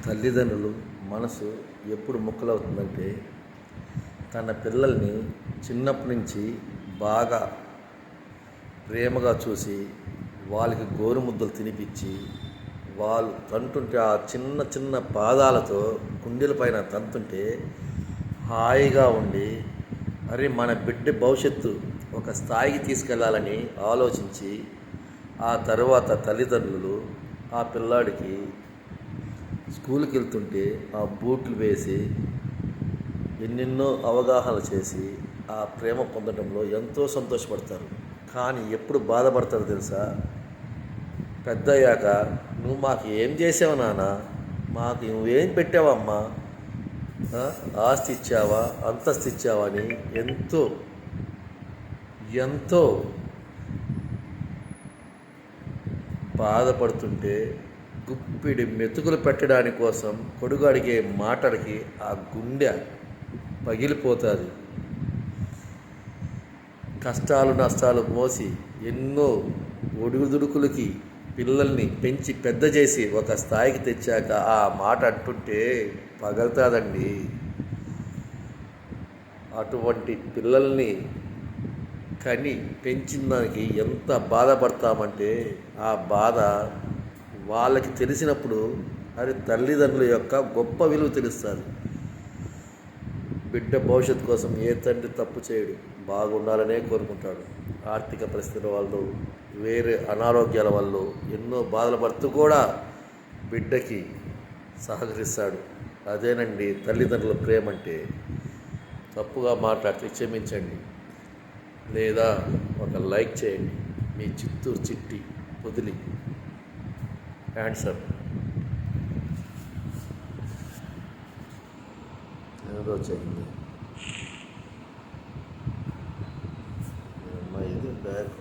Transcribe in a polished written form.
తల్లిదండ్రులు మనసు ఎప్పుడు ముక్కలవుతుందంటే తన పిల్లల్ని చిన్నప్పటి నుంచి బాగా ప్రేమగా చూసి వాళ్ళకి గోరుముద్దలు తినిపించి వాళ్ళు తంటుంటే ఆ చిన్న చిన్న పాదాలతో కుండెల పైన తంతుంటే హాయిగా ఉండి అరే మన బిడ్డ భవిష్యత్తు ఒక స్థాయికి తీసుకెళ్ళాలని ఆలోచించి ఆ తర్వాత తల్లిదండ్రులు ఆ పిల్లాడికి స్కూల్కి వెళ్తుంటే ఆ బూట్లు వేసి ఎన్నెన్నో అవగాహనలు చేసి ఆ ప్రేమ పొందడంలో ఎంతో సంతోషపడతారు. కానీ ఎప్పుడు బాధపడతారో తెలుసా? పెద్దయ్యాక నువ్వు మాకు ఏం చేసావు నాన్న, మాకు నువ్వేం పెట్టావమ్మా, ఆస్తి ఇచ్చావా అంతస్తు ఇచ్చావా అని ఎంతో ఎంతో బాధపడుతుంటే గుప్పిడి మెతుకులు పెట్టడానికి కోసం కొడుకు అడిగే మాటలకి ఆ గుండె పగిలిపోతుంది. కష్టాలు నష్టాలు మోసి ఎన్నో ఒడుదుడుకులకి పిల్లల్ని పెంచి పెద్ద చేసి ఒక స్థాయికి తెచ్చాక ఆ మాట అంటుంటే పగలుతుందండి. అటువంటి పిల్లల్ని కని పెంచిన దానికి ఎంత బాధపడతామంటే ఆ బాధ వాళ్ళకి తెలిసినప్పుడు అది తల్లిదండ్రుల యొక్క గొప్ప విలువ తెలుస్తుంది. బిడ్డ భవిష్యత్తు కోసం ఏ తండ్రి తప్పు చేయడు, బాగుండాలనే కోరుకుంటాడు. ఆర్థిక పరిస్థితుల వల్ల వేరే అనారోగ్యాల వల్ల ఎన్నో బాధలు పడుతూ కూడా బిడ్డకి సహకరిస్తాడు. అదేనండి తల్లిదండ్రుల ప్రేమ అంటే. తప్పుగా మాట్లాడితే క్షమించండి, లేదా ఒక లైక్ చేయండి. మీ చిత్తూరు చిట్టి వదిలి హ్యాండ్సప్. ఏదో చేయండి అమ్మా, ఇది బ్యాగ్